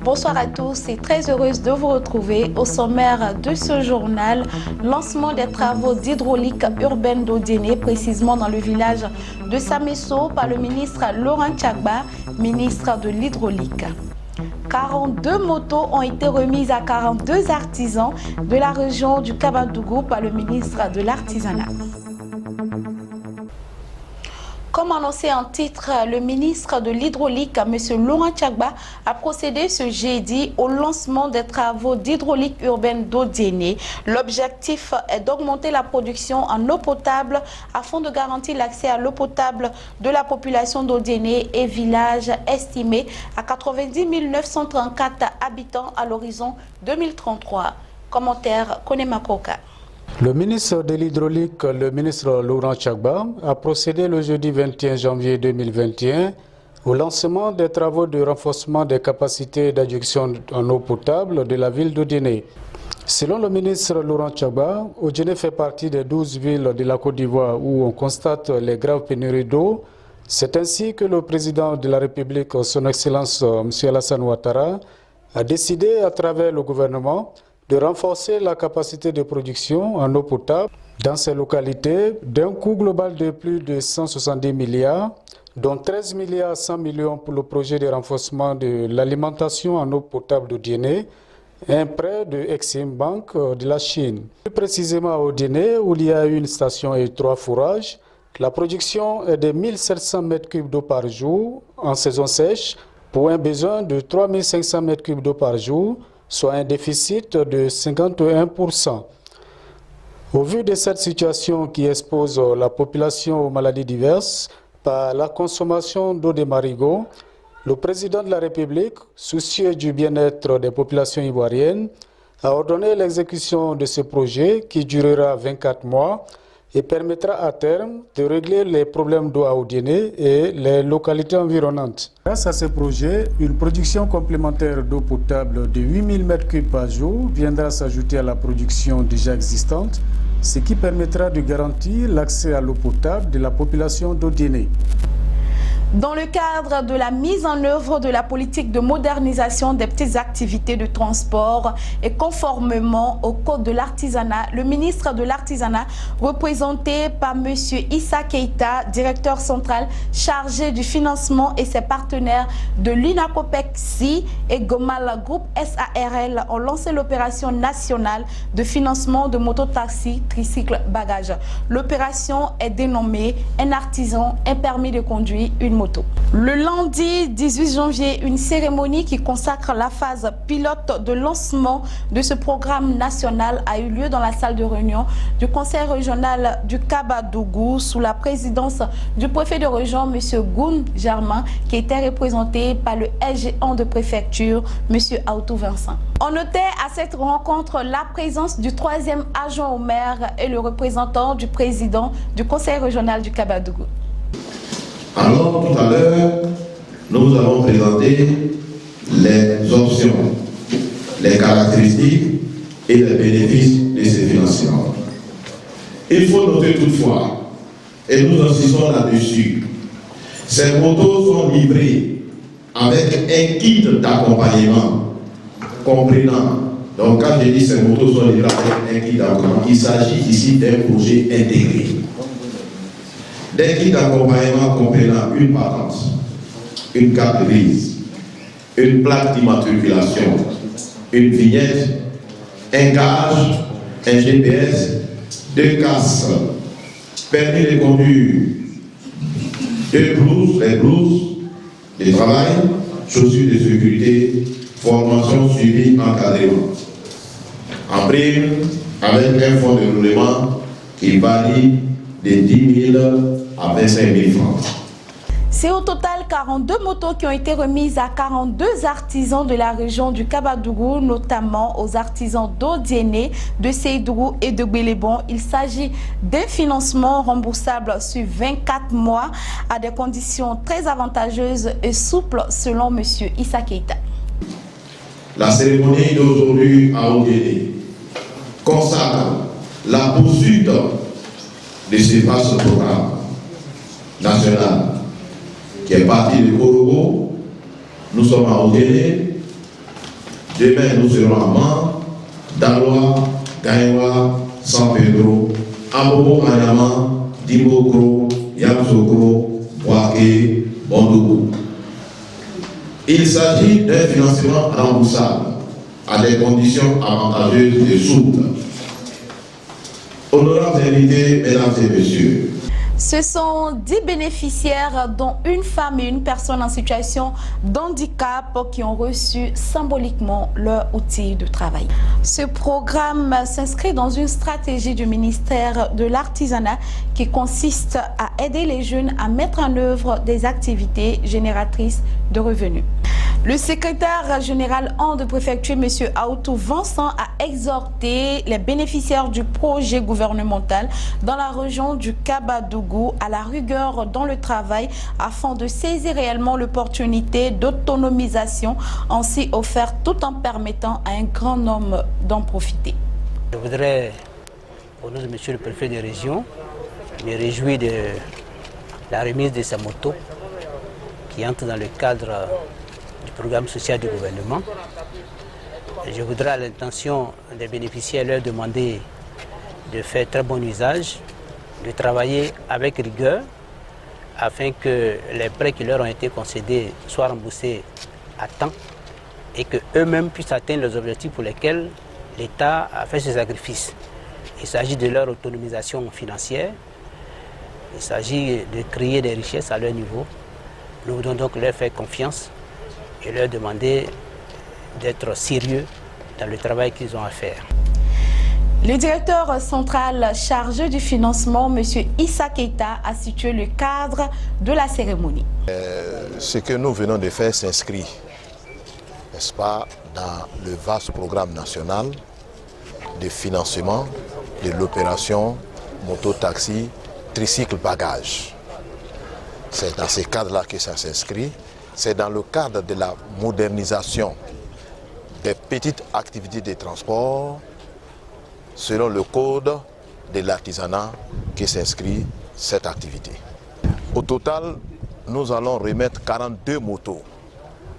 Bonsoir à tous et très heureuse de vous retrouver au sommaire de ce journal. Lancement des travaux d'hydraulique urbaine d'Odiéné, précisément dans le village de Samesso, par le ministre Laurent Tchagba, ministre de l'hydraulique. 42 motos ont été remises à 42 artisans de la région du Kabadougou par le ministre de l'Artisanat. Comme annoncé en titre, le ministre de l'Hydraulique, M. Laurent Tchagba, a procédé ce jeudi au lancement des travaux d'hydraulique urbaine d'Odiéné. L'objectif est d'augmenter la production en eau potable afin de garantir l'accès à l'eau potable de la population d'Odiéné et village estimé à 90 934 habitants à l'horizon 2033. Commentaire Konema Koka. Le ministre de l'Hydraulique, le ministre Laurent Tchagba, a procédé le jeudi 21 janvier 2021 au lancement des travaux de renforcement des capacités d'adduction en eau potable de la ville d'Odiéné. Selon le ministre Laurent Tchagba, Odiéné fait partie des 12 villes de la Côte d'Ivoire où on constate les graves pénuries d'eau. C'est ainsi que le président de la République, son Excellence M. Alassane Ouattara, a décidé à travers le gouvernement de renforcer la capacité de production en eau potable dans ces localités d'un coût global de plus de 170 milliards, dont 13 milliards 100 millions pour le projet de renforcement de l'alimentation en eau potable d'Odiéné, un prêt de Exim Bank de la Chine. Plus précisément à Odiéné, où il y a une station et 3 fourrages, la production est de 1700 m3 d'eau par jour en saison sèche pour un besoin de 3500 m3 d'eau par jour, soit un déficit de 51%. Au vu de cette situation qui expose la population aux maladies diverses par la consommation d'eau de marigots, le président de la République, soucieux du bien-être des populations ivoiriennes, a ordonné l'exécution de ce projet qui durera 24 mois et permettra à terme de régler les problèmes d'eau à Odiéné et les localités environnantes. Grâce à ce projet, une production complémentaire d'eau potable de 8000 m3 par jour viendra s'ajouter à la production déjà existante, ce qui permettra de garantir l'accès à l'eau potable de la population d'Odiéné. Dans le cadre de la mise en œuvre de la politique de modernisation des petites activités de transport et conformément au Code de l'artisanat, le ministre de l'Artisanat, représenté par M. Issa Keita, directeur central chargé du financement et ses partenaires de l'UNACOPEXI et Gomal Group SARL ont lancé l'opération nationale de financement de mototaxi tricycle bagage. L'opération est dénommée « Un artisan, un permis de conduire, une moto ». Le lundi 18 janvier, une cérémonie qui consacre la phase pilote de lancement de ce programme national a eu lieu dans la salle de réunion du conseil régional du Kabadougou sous la présidence du préfet de région, M. Goun Germain, qui était représenté par le SG1 de préfecture, M. Aoutou Vincent. On notait à cette rencontre la présence du 3e adjoint au maire et le représentant du président du conseil régional du Kabadougou. Alors, tout à l'heure, nous avons présenté les options, les caractéristiques et les bénéfices de ces financements. Il faut noter toutefois, et nous insistons là-dessus, ces motos sont livrées avec un kit d'accompagnement comprenant. Donc, quand je dis ces motos sont livrées avec un kit d'accompagnement, il s'agit ici d'un projet intégré. Des kits d'accompagnement comprenant une patente, une carte grise, une plaque d'immatriculation, une vignette, un gage, un GPS, 2 casques, permis de conduire, 2 blouses, les blouses de travail, chaussures de sécurité, formation suivie, encadrement. En prime, avec un fonds de roulement qui varie de 10 000 à 25 000 francs. C'est au total 42 motos qui ont été remises à 42 artisans de la région du Kabadougou, notamment aux artisans d'Odiéné, de Seydou et de Gbélébon. Il s'agit d'un financement remboursable sur 24 mois à des conditions très avantageuses et souples selon M. Issa Keita. La cérémonie d'aujourd'hui à Odiéné consacre la poursuite de ce vaste programme national qui est parti de Korogo. Nous sommes à Ogéné. Demain, nous serons à Man, Daloa, Gaïwa, San Pedro, Abobo Mayama, Dibokro, Yamsokro, Boaké, Bondougou. Il s'agit d'un financement remboursable à des conditions avantageuses et souples. Honorables invités, mesdames et messieurs, ce sont 10 bénéficiaires, dont une femme et une personne en situation d'handicap, qui ont reçu symboliquement leur outil de travail. Ce programme s'inscrit dans une stratégie du ministère de l'Artisanat qui consiste à aider les jeunes à mettre en œuvre des activités génératrices de revenus. Le secrétaire général en de préfecture, M. Aoutou Vincent, a exhorté les bénéficiaires du projet gouvernemental dans la région du Kabadougou à la rigueur dans le travail afin de saisir réellement l'opportunité d'autonomisation ainsi offerte tout en permettant à un grand nombre d'en profiter. Je voudrais, au nom de M. le préfet de région, me réjouir de la remise de sa moto qui entre dans le cadre du programme social du gouvernement. Je voudrais à l'intention des bénéficiaires leur demander de faire très bon usage, de travailler avec rigueur afin que les prêts qui leur ont été concédés soient remboursés à temps et qu'eux-mêmes puissent atteindre les objectifs pour lesquels l'État a fait ses sacrifices. Il s'agit de leur autonomisation financière, il s'agit de créer des richesses à leur niveau. Nous voulons donc leur faire confiance et leur demander d'être sérieux dans le travail qu'ils ont à faire. Le directeur central chargé du financement, M. Issa Keita, a situé le cadre de la cérémonie. Ce que nous venons de faire s'inscrit, n'est-ce pas, dans le vaste programme national de financement de l'opération moto-taxi tricycle bagage. C'est dans ce cadre-là que ça s'inscrit. C'est dans le cadre de la modernisation des petites activités de transport selon le code de l'artisanat que s'inscrit cette activité. Au total, nous allons remettre 42 motos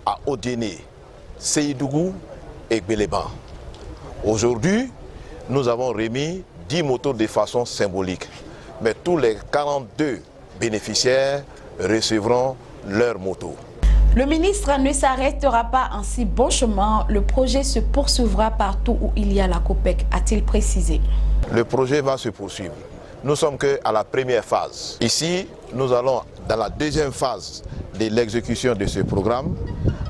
à Odéné, Séidougou et Béléban. Aujourd'hui, nous avons remis 10 motos de façon symbolique, mais tous les 42 bénéficiaires recevront leurs motos. Le ministre ne s'arrêtera pas en si bon chemin. Le projet se poursuivra partout où il y a la COPEC, a-t-il précisé. Le projet va se poursuivre. Nous sommes qu'à la première phase. Ici, nous allons dans la deuxième phase de l'exécution de ce programme.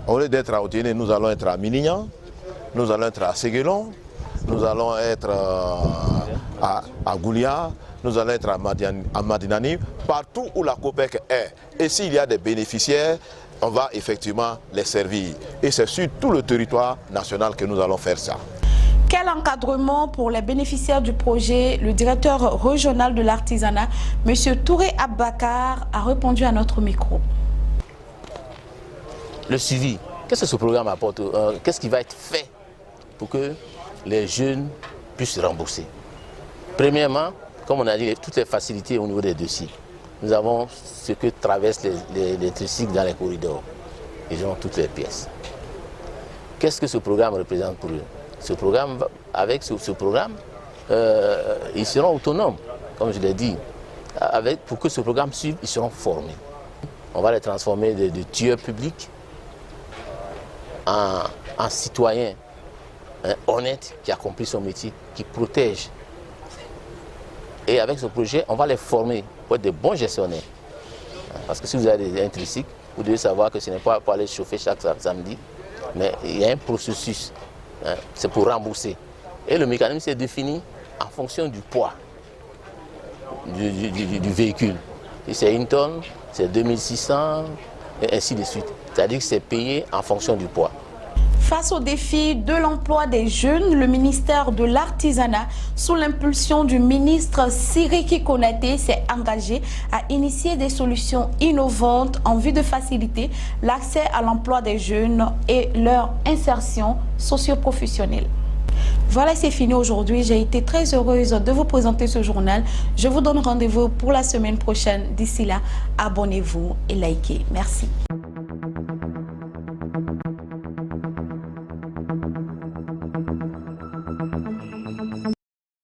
Au lieu d'être à Odéné, nous allons être à Milignan, nous allons être à Séguélon, nous allons être à Goulia, nous allons être à Madinani, partout où la COPEC est. Et s'il y a des bénéficiaires, on va effectivement les servir. Et c'est sur tout le territoire national que nous allons faire ça. Quel encadrement pour les bénéficiaires du projet? Le directeur régional de l'artisanat, M. Touré Abakar, a répondu à notre micro. Le suivi, qu'est-ce que ce programme apporte? Qu'est-ce qui va être fait pour que les jeunes puissent rembourser? Premièrement, comme on a dit, toutes les facilités au niveau des dossiers. Nous avons ce que traversent les tricycles dans les corridors. Ils ont toutes les pièces. Qu'est-ce que ce programme représente pour eux? Ce programme, avec ce programme, ils seront autonomes, comme je l'ai dit. Pour que ce programme suive, ils seront formés. On va les transformer de tueurs publics en citoyens honnêtes qui accomplissent son métier, qui protègent. Et avec ce projet, on va les former pour être de bons gestionnaires. Parce que si vous avez un tricycle, vous devez savoir que ce n'est pas pour aller chauffer chaque samedi, mais il y a un processus. C'est pour rembourser. Et le mécanisme est défini en fonction du poids du véhicule. Si c'est 1 tonne, c'est 2600, et ainsi de suite. C'est-à-dire que c'est payé en fonction du poids. Face au défi de l'emploi des jeunes, le ministère de l'Artisanat, sous l'impulsion du ministre Siriki Konaté, s'est engagé à initier des solutions innovantes en vue de faciliter l'accès à l'emploi des jeunes et leur insertion socio-professionnelle. Voilà, c'est fini aujourd'hui. J'ai été très heureuse de vous présenter ce journal. Je vous donne rendez-vous pour la semaine prochaine. D'ici là, abonnez-vous et likez. Merci.